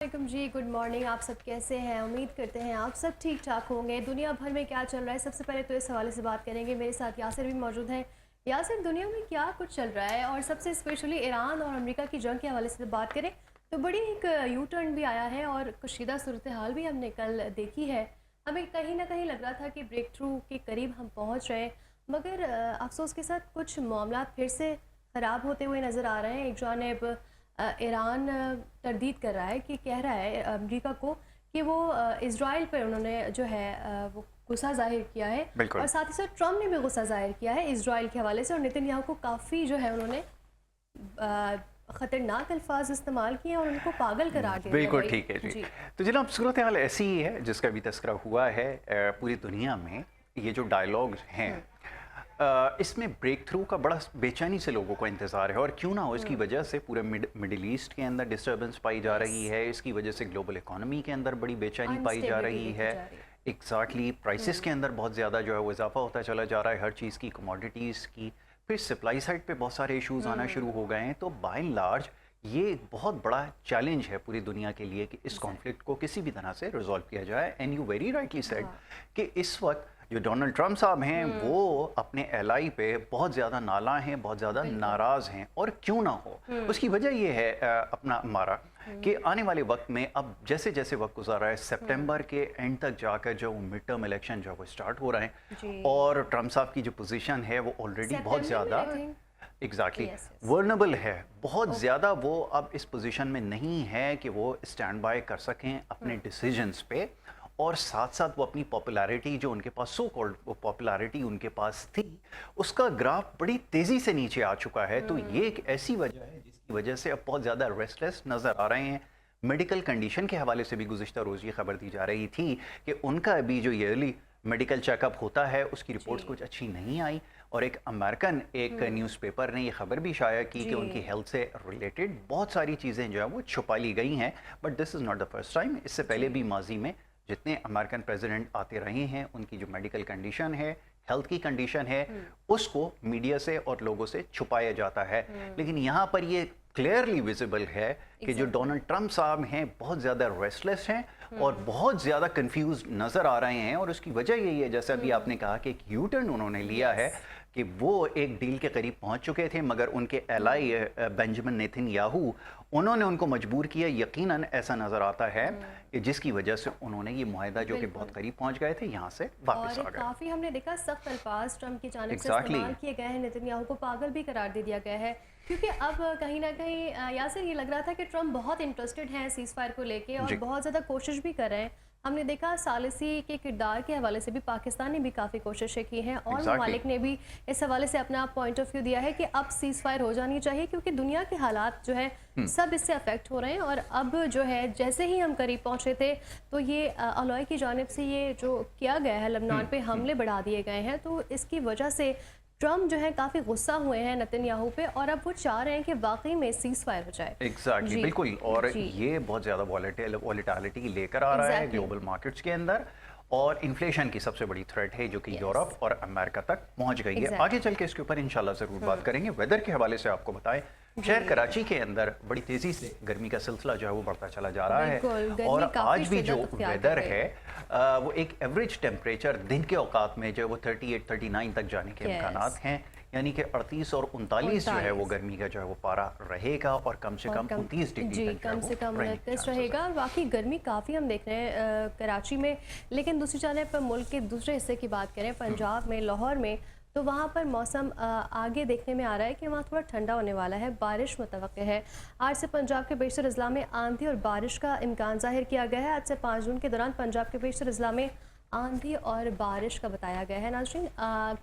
वालेकुम जी, good morning. आप सब कैसे हैं? उम्मीद करते हैं आप सब ठीक ठाक होंगे। दुनिया भर में क्या चल रहा है, सबसे पहले तो इस हवाले से बात करेंगे। मेरे साथ यासिर भी मौजूद हैं। यासिर, दुनिया में क्या कुछ चल रहा है, और सबसे स्पेशली ईरान और अमेरिका की जंग के हवाले से बात करें तो बड़ी एक यू टर्न भी आया है और कशीदा सूरत हाल भी हमने कल देखी है। हमें कहीं ना कहीं लग रहा था कि ब्रेक थ्रू के करीब हम पहुँच रहे हैं, मगर अफसोस के साथ कुछ मामला फिर से ख़राब होते हुए नज़र आ रहे हैं। एक जानिब ईरान तरदीद कर रहा है, कि कह रहा है अमेरिका को कि वो इज़राइल पर उन्होंने जो है वो गुस्सा जाहिर किया है, और साथ ही साथ ट्रम्प ने भी गुस्सा जाहिर किया है इज़राइल के हवाले से, और नेतन्याहू को काफ़ी जो है उन्होंने ख़तरनाक अल्फाज इस्तेमाल किए और उनको पागल करार दिया। बिल्कुल ठीक है जी। तो जनाब, सूरत हाल ऐसी ही है जिसका भी तस्करा हुआ है पूरी दुनिया में। ये जो डायलॉग हैं इसमें ब्रेक थ्रू का बड़ा बेचैनी से लोगों को इंतज़ार है, और क्यों ना हो, इसकी वजह से पूरे मिडिल ईस्ट के अंदर डिस्टर्बेंस पाई जा रही है। इसकी वजह से ग्लोबल इकोनॉमी के अंदर बड़ी बेचैनी पाई जा रही है। एग्जैक्टली प्राइसेस के अंदर बहुत ज़्यादा जो है वो इजाफा होता चला जा रहा है, हर चीज़ की, कमोडिटीज़ की। फिर सप्लाई साइड पे बहुत सारे इश्यूज़ आना शुरू हो गए हैं। तो बाय एंड लार्ज ये एक बहुत बड़ा चैलेंज है पूरी दुनिया के लिए कि इस कॉन्फ्लिक्ट को किसी भी तरह से रिजॉल्व किया जाए। And you very rightly said कि इस वक्त जो डोनाल्ड ट्रम्प साहब हैं वो अपने एलआई पे बहुत ज़्यादा नाला हैं, बहुत ज़्यादा नाराज़ हैं, और क्यों ना हो। उसकी वजह ये है अपना हमारा कि आने वाले वक्त में, अब जैसे जैसे वक्त गुजार रहा है, सितंबर के एंड तक जाकर जो मिड टर्म इलेक्शन जो है वो स्टार्ट हो रहे हैं, और ट्रम्प साहब की जो पोजीशन है वो ऑलरेडी बहुत ज़्यादा एग्जैक्टली वर्नेबल है, बहुत ज़्यादा वो अब इस पोजीशन में नहीं है कि वो स्टैंड बाय कर सकें अपने डिसीजंस पे, और साथ साथ वो अपनी पॉपुलैरिटी जो उनके पास, सो कॉल्ड पॉपुलैरिटी उनके पास थी, उसका ग्राफ बड़ी तेज़ी से नीचे आ चुका है। तो ये एक ऐसी वजह है जिसकी वजह से अब बहुत ज़्यादा रेस्टलेस नज़र आ रहे हैं। मेडिकल कंडीशन के हवाले से भी गुज़िश्ता रोज़ ये खबर दी जा रही थी कि उनका अभी जो ईयरली मेडिकल चेकअप होता है उसकी रिपोर्ट्स कुछ अच्छी नहीं आई, और एक अमेरिकन एक न्यूज़पेपर ने ये खबर भी शाया की कि उनकी हेल्थ से रिलेटेड बहुत सारी चीज़ें जो है वो छुपा ली गई हैं। But this is not the first time. इससे पहले भी माजी में जितने अमेरिकन प्रेसिडेंट आते रहे हैं, उनकी जो मेडिकल कंडीशन है, हेल्थ की कंडीशन है, उसको मीडिया से और लोगों से छुपाया जाता है। लेकिन यहाँ पर ये क्लियरली विजिबल है कि जो डोनाल्ड ट्रम्प साहब हैं बहुत ज़्यादा रेस्टलेस हैं और बहुत ज़्यादा कंफ्यूज नज़र आ रहे हैं। और उसकी वजह यही है, जैसा अभी आपने कहा, कि एक यू टर्न उन्होंने लिया है कि वो एक डील के करीब पहुंच चुके थे, मगर उनके एलाई बेंजामिन नेतन्याहू, उन्होंने उनको मजबूर किया। यकीनन ऐसा नज़र आता है कि जिसकी वजह से उन्होंने ये मुआहदा जो कि बहुत करीब पहुंच गए थे, यहाँ से वापस आ गए। काफ़ी हमने देखा सख्त अल्फाज ट्रम्प की जानिब से इस्तेमाल किए गए हैं। नेतन्याहू को पागल भी करार दे दिया गया है, क्योंकि अब कहीं ना कहीं यासिर ये लग रहा था कि ट्रम्प बहुत इंटरेस्टेड हैं सीज़ फायर को लेके, और बहुत ज़्यादा कोशिश भी कर रहे हैं। हमने देखा सालिसी के किरदार के हवाले से भी पाकिस्तान ने भी काफ़ी कोशिशें की हैं, और ममालिक ने भी इस हवाले से अपना पॉइंट ऑफ व्यू दिया है कि अब सीज़ फायर हो जानी चाहिए, क्योंकि दुनिया के हालात जो है सब इससे अफेक्ट हो रहे हैं। और अब जो है जैसे ही हम करीब पहुँचे थे तो ये अलाय की जानिब से ये जो किया गया है, लबनान पे हमले बढ़ा दिए गए हैं, तो इसकी वजह से ट्रम्प जो है काफ़ी गुस्सा हुए हैं नेतन्याहू पे, और अब वो चाह रहे हैं कि वाकई में सीज़ फायर हो जाए। एग्जैक्टली बिल्कुल। और ये बहुत ज़्यादा वॉलेटिलिटी लेकर आ रहा है ग्लोबल मार्केट्स के अंदर, और इन्फ्लेशन की सबसे बड़ी थ्रेट है जो कि यूरोप और अमेरिका तक पहुंच गई है। आगे चल के इसके ऊपर इंशाल्लाह ज़रूर बात करेंगे। वेदर के हवाले से आपको बताएं, शहर कराची के अंदर बड़ी तेज़ी से गर्मी का सिलसिला जो है वो बढ़ता चला जा रहा है, और आज भी जो वेदर है वो एक एवरेज टेम्परेचर दिन के औकात में जो है वो 38-39 तक जाने के इम्कानात हैं, यानी कि 38 और 39 जो है वो गर्मी का जो है वो पारा रहेगा, और कम से कम 29 डिग्री तक कम से कम रहेगा। और बाकी गर्मी काफ़ी हम देख रहे हैं कराची में। लेकिन दूसरी जानिब पर मुल्क के दूसरे हिस्से की बात करें, पंजाब में, लाहौर में, तो वहाँ पर मौसम आगे देखने में आ रहा है कि वहाँ थोड़ा ठंडा होने वाला है, बारिश मुतवक्के है। आज से पंजाब के बेशतर अजला में आंधी और बारिश का इम्कान जाहिर किया गया है। आज से 5 जून के दौरान पंजाब के बेशतर अजला में आंधी और बारिश का बताया गया है। नाज़रीन,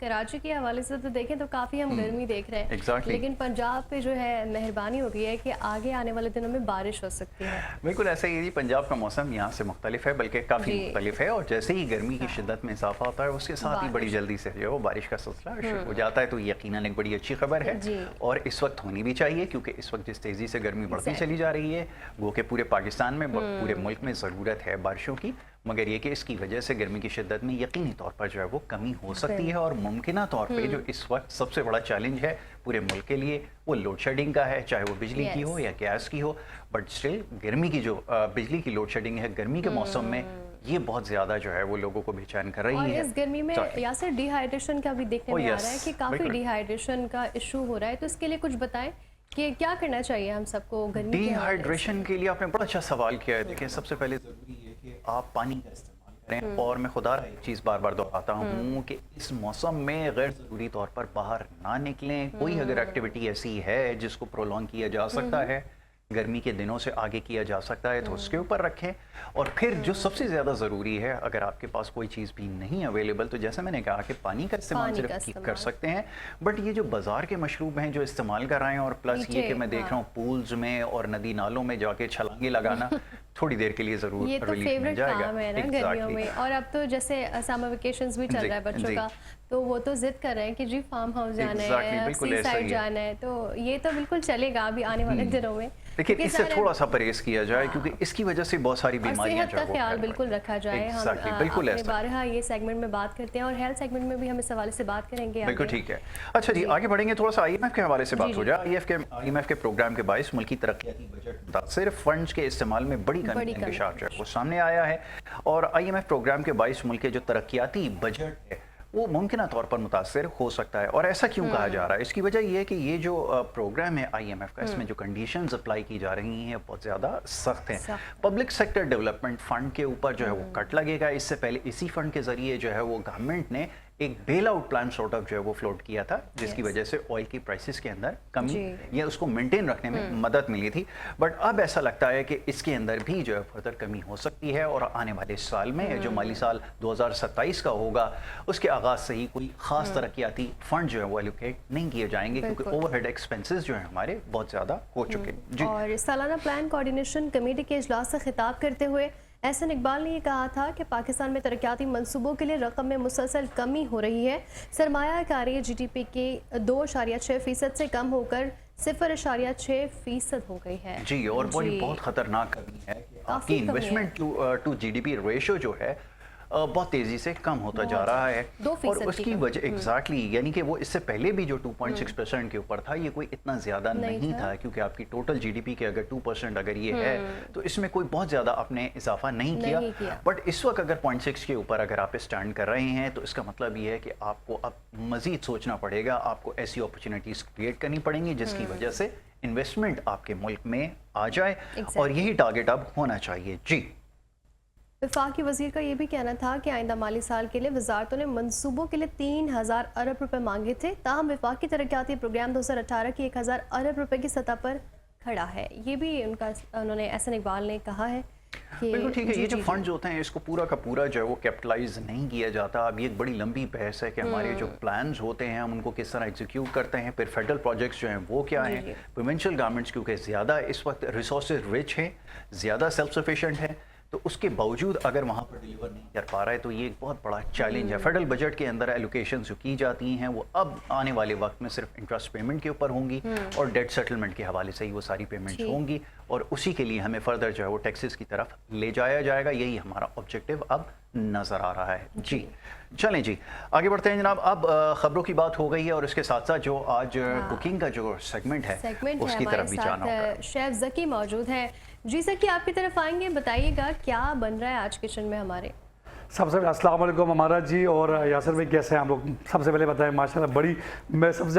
कराची के हवाले से तो देखें तो काफ़ी हम गर्मी देख रहे हैं, लेकिन पंजाब पे जो है मेहरबानी हो गई है कि आगे आने वाले दिनों में बारिश हो सकती है। बिल्कुल ऐसा ही पंजाब का मौसम यहाँ से मुख्तलिफ है, बल्कि काफ़ी मुख्तलिफ है, और जैसे ही गर्मी की शिद्दत में इजाफा होता है उसके साथ ही बड़ी जल्दी से जो बारिश का सिलसिला शुरू हो जाता है। तो यकीनन एक बड़ी अच्छी खबर है, और इस वक्त होनी भी चाहिए, क्योंकि इस वक्त जिस तेज़ी से गर्मी बढ़ती चली जा रही है, वो कि पूरे पाकिस्तान में, पूरे मुल्क में ज़रूरत है बारिशों की। मगर ये कि इसकी वजह से गर्मी की शिद्दत में यकीनी तौर पर जो है वो कमी हो सकती है, और मुमकिना तौर पे जो इस वक्त सबसे बड़ा चैलेंज है पूरे मुल्क के लिए वो लोड शेडिंग का है, चाहे वो बिजली की हो या गैस की हो। बट स्टिल गर्मी की जो बिजली की लोड शेडिंग है गर्मी के मौसम में, ये बहुत ज़्यादा जो है वो लोगों को बेचैन कर रही और है। इस गर्मी में यासर डिहाइड्रेशन का भी देखने में आ रहा है कि काफ़ी डिहाइड्रेशन का इशू हो रहा है, तो इसके लिए कुछ बताएं कि क्या करना चाहिए हम सबको गर्मी के हवाले से? डिहाइड्रेशन के लिए आपने बड़ा अच्छा सवाल किया है। देखिए, सबसे पहले ज़रूरी है कि आप पानी का इस्तेमाल करें, और मैं खुदा एक चीज़ बार बार दोहराता हूँ कि इस मौसम में गैर ज़रूरी तौर पर बाहर ना निकलें। कोई अगर एक्टिविटी ऐसी है जिसको प्रोलॉन्ग किया जा सकता है, गर्मी के दिनों से आगे किया जा सकता है, तो उसके ऊपर रखें। और फिर जो सबसे ज़्यादा ज़रूरी है, अगर आपके पास कोई चीज़ भी नहीं अवेलेबल, तो जैसे मैंने कहा कि पानी का इस्तेमाल सिर्फ कर सकते हैं। बट ये जो बाज़ार के मशरूब हैं जो इस्तेमाल कर रहे हैं, और प्लस ये कि मैं देख रहा हूँ पूल्स में और नदी नालों में जाके छलांगे लगाना थोड़ी देर के लिए ज़रूर ये तो फेवरेट काम है ना गर्मियों में। और अब तो जैसे समर वेकेशंस भी चल रहा है बच्चों का, तो वो तो जिद कर रहे हैं कि जी फार्म हाउस जाना है, सी साइड जाना है, तो ये तो बिल्कुल चलेगा अभी आने वाले दिनों में। लेकिन इससे थोड़ा सा परहेज किया जाए, क्योंकि इसकी वजह से बहुत सारी बीमारियां सेहत का ख्याल बिल्कुल रखा जाए। हम बिल्कुल अपने बारहा ये सेगमेंट में बात करते हैं, और हेल्थ सेगमेंट में भी हम इस हवाले से बात करेंगे। बिल्कुल ठीक है। अच्छा जी, आगे बढ़ेंगे, थोड़ा सा आईएमएफ के हवाले से बात हो जाए। आईएमएफ के प्रोग्राम के बायस मुल्की तरक्याती बजट मुतासिर फंड्स के इस्तेमाल में बड़ी कमी का इंकशाफ जो है वो सामने आया है, और आईएमएफ प्रोग्राम के बायस मुल्क के जो तरक्याती बजट है वो मुमकिन तौर पर मुतासर हो सकता है। और ऐसा क्यों कहा जा रहा है? इसकी वजह यह है कि ये जो प्रोग्राम है आईएमएफ का, इसमें जो कंडीशंस अप्लाई की जा रही हैं बहुत ज़्यादा सख्त हैं। पब्लिक सेक्टर डेवलपमेंट फंड के ऊपर जो है वो कट लगेगा। इससे पहले इसी फंड के ज़रिए जो है वो गवर्नमेंट ने एक bail out plan sort of जो है वो फ्लोट किया था, जिसकी वजह से ऑयल की प्राइसेस के अंदर कमी या उसको मेंटेन रखने में मदद मिली थी। बट अब ऐसा लगता है कि इसके अंदर भी जो है फर्दर कमी हो सकती है, और आने वाले साल में जो माली साल 2027 का होगा, उसके आगाज से ही कोई खास तरक्याती फंड जो है वो एलोकेट नहीं किए जाएंगे, क्योंकि ओवरहेड एक्सपेंसेस जो है हमारे बहुत ज़्यादा हो चुके हैं। और सालाना प्लान कोऑर्डिनेशन कमेटी के इजलास से खिताब करते हुए एहसन इकबाल ने यह कहा था कि पाकिस्तान में तरक्याती मंसूबों के लिए रकम में मुसलसल कमी हो रही है। सरमायाकारी जीडीपी के 2.6% से कम होकर 0.6% हो गई है। जी, और बड़ी बहुत खतरनाक कमी है कि आपकी इन्वेस्टमेंट टू जीडीपी रेशो जो है बहुत तेजी से कम होता जा रहा है, और उसकी वजह एग्जैक्टली यानी कि वो इससे पहले भी जो 2.6% के ऊपर था, ये कोई इतना ज्यादा नहीं था, क्योंकि आपकी टोटल जीडीपी के अगर 2% अगर ये है तो इसमें कोई बहुत ज्यादा आपने इजाफा नहीं किया। बट इस वक्त अगर 0.6 के ऊपर अगर आप स्टैंड कर रहे हैं, तो इसका मतलब ये है कि आपको अब मजीद सोचना पड़ेगा, आपको ऐसी अपॉर्चुनिटीज क्रिएट करनी पड़ेंगी जिसकी वजह से इन्वेस्टमेंट आपके मुल्क में आ जाए, और यही टारगेट अब होना चाहिए। जी, वफाकी वजीर का ये भी कहना था कि आइंदा माली साल के लिए वजारतों ने मंसूबों के लिए 3000 अरब रुपए मांगे थे, ताहम वफाकी तरक्याती प्रोग्राम 2018 की 1000 अरब रुपए की सतह पर खड़ा है। ये भी उन्होंने एहसन इकबाल ने कहा है कि बिल्कुल ठीक है। ये जो फंड्स होते हैं इसको पूरा का पूरा जो है वो कैपिटलाइज नहीं किया जाता। अब ये एक बड़ी लंबी बहस है कि हमारे जो प्लान्स होते हैं हम उनको किस तरह एग्जीक्यूट करते हैं, फिर फेडरल प्रोजेक्ट्स जो हैं वो क्या हैं। प्रोविंशियल गवर्नमेंट्स क्योंकि ज़्यादा इस वक्त रिसोर्सेज रिच हैं, ज़्यादा सेल्फ सफिशिएंट है, तो उसके बावजूद अगर वहाँ पर डिलीवर नहीं कर पा रहा है, तो ये एक बहुत बड़ा चैलेंज है। फेडरल बजट के अंदर एलोकेशन जो की जाती हैं वो अब आने वाले वक्त में सिर्फ इंटरेस्ट पेमेंट के ऊपर होंगी, और डेट सेटलमेंट के हवाले से ही वो सारी पेमेंट्स होंगी, और उसी के लिए हमें फर्दर जो है वो टैक्सेस की तरफ ले जाया जाएगा। यही हमारा ऑब्जेक्टिव अब नज़र आ रहा है। जी चलें जी, आगे बढ़ते हैं जनाब। अब खबरों की बात हो गई है, और इसके साथ साथ जो आज कुकिंग का जो सेगमेंट है उसकी तरफ भी जाना होगा। शेफ ज़की मौजूद है। जी ज़की, आपकी तरफ आएंगे, बताइएगा क्या बन रहा है आज किचन में हमारे। सबसे पहले अस्सलाम वालेकुम हमारा जी, और यासर भाई कैसे हैं हम लोग। सबसे पहले बताएं माशाल्लाह बड़ी, मैं सबसे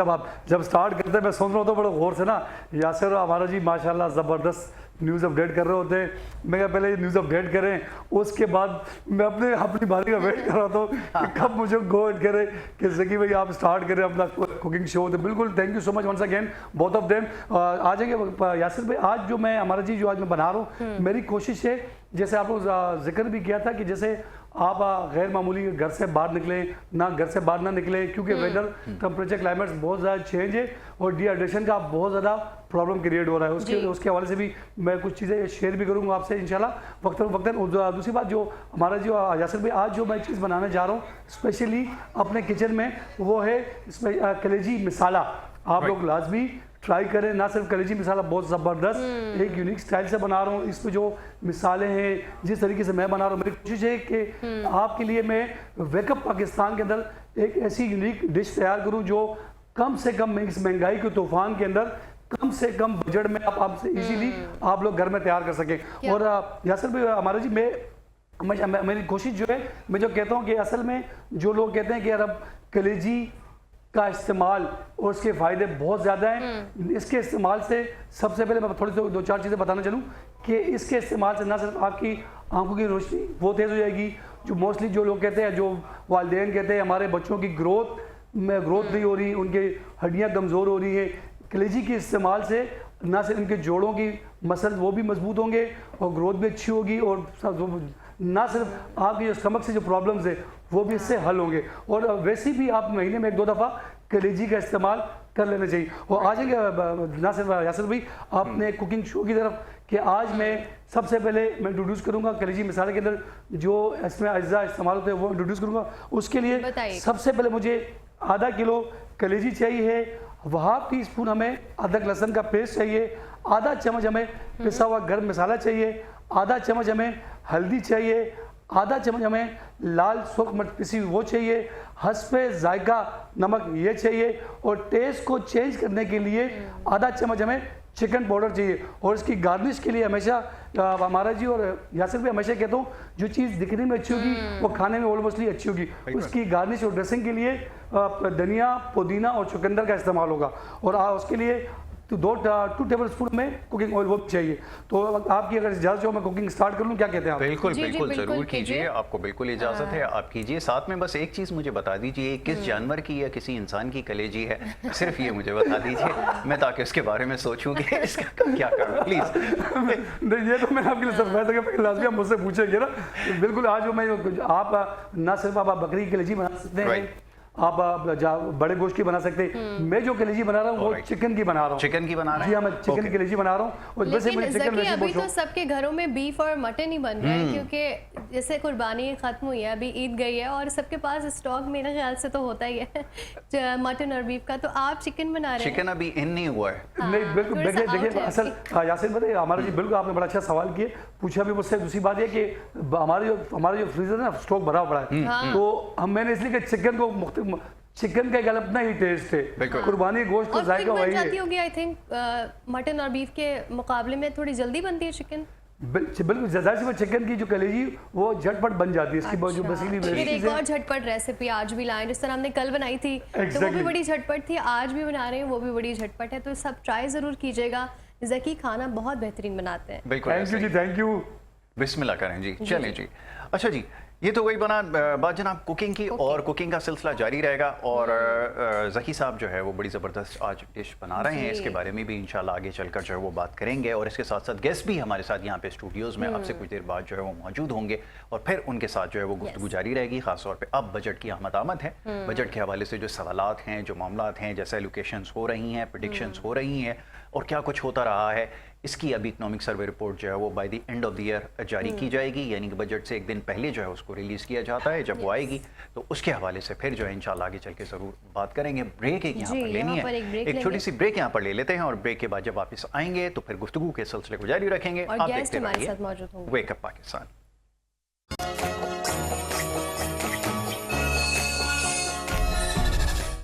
जब स्टार्ट करते हैं मैं सुन रहा हूँ तो बड़े गौर से ना यासर हमारा जी माशाल्लाह ज़बरदस्त न्यूज़ अपडेट कर रहे होते हैं। मैं क्या पहले न्यूज़ अपडेट करें, उसके बाद मैं अपनी बारी का वेट कर रहा था कि कब मुझे गो करें कि ज़की भाई आप स्टार्ट करें अपना कुकिंग शो। तो बिल्कुल thank you so much once again both of them. आ जाएंगे यासर भाई, आज जो मैं हमारा जी जो आज मैं बना रहा हूँ, मेरी कोशिश है जैसे आप लोग जिक्र भी किया था कि जैसे आप गैर मामूली घर से बाहर निकलें ना, घर से बाहर ना निकलें, क्योंकि वेदर टेम्परेचर क्लाइमेट्स बहुत ज़्यादा चेंज है और डिहाइड्रेशन का बहुत ज़्यादा प्रॉब्लम क्रिएट हो रहा है। उसके हवाले से भी मैं कुछ चीज़ें शेयर भी करूँगा आपसे इंशाल्लाह वक्तन। दूसरी बात जो हमारा जो यासर भाई आज जो मैं चीज़ बनाने जा रहा हूँ स्पेशली अपने किचन में, वो है इसमें कलेजी मसाला। आप लोग लाजमी ट्राई करें। ना सिर्फ कलेजी मसाला बहुत ज़बरदस्त एक यूनिक स्टाइल से बना रहा हूँ, इसमें जो मिसालें हैं जिस तरीके से मैं बना रहा हूँ, मेरी कोशिश है कि आपके लिए मैं वेकअप पाकिस्तान के अंदर एक ऐसी यूनिक डिश तैयार करूँ जो कम से कम इस महंगाई के तूफान के अंदर कम से कम बजट में आपसे इजीली आप लोग घर में तैयार कर सकें। और यासर भाई हमारा जी मेरी कोशिश जो है, मैं जो कहता हूँ कि असल में जो लोग कहते हैं कि यार अब कलेजी का इस्तेमाल और उसके फ़ायदे बहुत ज़्यादा हैं। इसके इस्तेमाल से सबसे पहले मैं थोड़ी सी दो चार चीज़ें बताना चलूँ कि इसके इस्तेमाल से ना सिर्फ आपकी आंखों की रोशनी वो तेज़ हो जाएगी, जो मोस्टली जो लोग कहते हैं, जो वालिदैन कहते हैं हमारे बच्चों की ग्रोथ नहीं हो रही, उनकी हड्डियाँ कमज़ोर हो रही हैं, कलेजी के इस्तेमाल से ना सिर्फ उनके जोड़ों की मसल वो भी मजबूत होंगे और ग्रोथ भी अच्छी होगी, और ना सिर्फ आपकी जो स्टमक से जो प्रॉब्लम्स है वो भी इससे हल होंगे। और वैसे भी आप महीने में 1-2 दफ़ा कलेजी का इस्तेमाल कर लेना चाहिए। और आ जाएंगे ना सिर्फ यासर भाई आपने कुकिंग शो की तरफ कि आज मैं सबसे पहले मैं इंट्रोड्यूस करूंगा कलेजी मसाले के अंदर जो इसमें अज्जा इस्तेमाल होते हैं वो इंट्रोड्यूस करूंगा। उसके लिए सबसे पहले मुझे आधा किलो कलेजी चाहिए, 1/2 टीस्पून हमें अदरक लहसुन का पेस्ट चाहिए, आधा चम्मच हमें पिसा हुआ गर्म मसाला चाहिए, आधा चम्मच हमें हल्दी चाहिए, आधा चम्मच हमें लाल सुर्ख मिर्च पिसी हुई वो चाहिए, हस्बे जायका नमक ये चाहिए, और टेस्ट को चेंज करने के लिए आधा चम्मच हमें चिकन पाउडर चाहिए। और इसकी गार्निश के लिए हमेशा हमारा जी और यासिर भी हमेशा कहता हूँ जो चीज़ दिखने में अच्छी होगी वो खाने में ऑलमोस्टली अच्छी होगी। उसकी गार्निश और ड्रेसिंग के लिए धनिया, पुदीना और चुकंदर का इस्तेमाल होगा। और उसके लिए तो 2 टेबल स्पून में कुकिंग ऑयल वो भी चाहिए। तो आपकी अगर इजाज़त हो मैं कुकिंग स्टार्ट कर लूँ, क्या कहते हैं आप? बिल्कुल बिल्कुल ज़रूर कीजिए, आपको बिल्कुल इजाज़त है, आप कीजिए। साथ में बस एक चीज़ मुझे बता दीजिए, किस जानवर की या किसी इंसान की कलेजी है, सिर्फ ये मुझे बता दीजिए, मैं ताकि उसके बारे में सोचूं कि इसका क्या करूँ प्लीज़। नहीं ये तो मैंने आपके लिए सरप्राइज लाजमी आप मुझसे पूछेंगे ना, बिल्कुल। आज मैं आप ना सिर्फ आप बकरी की कलेजी बना सकते हैं, आप बड़े गोश्त की बना सकते हैं। मैं जो कलेजी बना रहा हूँ वो चिकन की बना रहा हूँ। चिकन की बना रहा हूँ? जी हाँ, मैं चिकन की कलेजी बना रहा हूँ। और वैसे मुझे चिकन वैसे अभी तो सबके घरों में बीफ और मटन ही बन रहा है, क्योंकि जैसे कुर्बानी खत्म हुई है, अभी ईद गई है और सबके पास स्टॉक मेरे ख्याल से तो होता ही है मटन और बीफ का। तो आप चिकन बना रहे हैं? चिकन अभी इन नहीं हुआ है। नहीं बिल्कुल, देखिए असल यासिर बताइए हमारा जी, बिल्कुल आपने बड़ा अच्छा सवाल किया, पूछा भी मुझसे। दूसरी बात ये कि हमारा जो फ्रीजर है ना स्टॉक भरा पड़ा है, तो मैंने इसलिए चिकन को चिकन का एक अपना ही टेस्ट है, कुर्बानी गोश्त का जायका वही है। जाती होगी आई थिंक मटन और बीफ के मुकाबले में थोड़ी जल्दी बनती है चिकन। बिल्कुल जाहिर सी बात, चिकन की जो कलेजी वो झटपट बन जाती है। इसकी जो बेसिकली फिर एक और झटपट रेसिपी आज भी लाएं, जिस तरह हमने कल बनाई थी तो वो भी बड़ी झटपट थी, आज भी बना रहे हैं वो भी बड़ी झटपट है। तो सब ट्राई जरूर कीजिएगा, ज़की खाना बहुत बेहतरीन बनाते हैं। बिल्कुल, थैंक यू जी, थैंक यू। बिस्मिल्लाह करें जी, चलें जी। अच्छा जी, ये तो वही बना बात जनाब कुकिंग की, और कुकिंग का सिलसिला जारी रहेगा। और ज़की साहब जो है वो बड़ी ज़बरदस्त आज डिश बना रहे हैं, इसके बारे में भी इंशाल्लाह आगे चलकर जो है वो बात करेंगे। और इसके साथ साथ गेस्ट भी हमारे साथ यहाँ पे स्टूडियोज़ में आपसे कुछ देर बाद जो है वो मौजूद होंगे, और फिर उनके साथ जो है वो गुफ्तगू जारी रहेगी। ख़ासतौर पर अब बजट की आमद है, बजट के हवाले से जो सवालात हैं, जो मामलात हैं, जैसे एलोकेशंस हो रही हैं, प्रेडिक्शंस हो रही हैं, और क्या कुछ होता रहा है, इसकी अभी इकोनॉमिक सर्वे रिपोर्ट जो है वो by the end of the year जारी की जाएगी। यानी कि बजट से एक दिन पहले जो है उसको रिलीज़ किया जाता है। जब वो आएगी तो उसके हवाले से फिर जो है इंशाल्लाह आगे चल के ज़रूर बात करेंगे। ब्रेक एक यहाँ पर लेनी है, एक छोटी सी ब्रेक यहाँ पर ले लेते हैं, और ब्रेक के बाद जब वापस आएंगे तो फिर गुफ्तगू के सिलसिले को जारी रखेंगे। आप देखते रहिए वेकअप पाकिस्तान।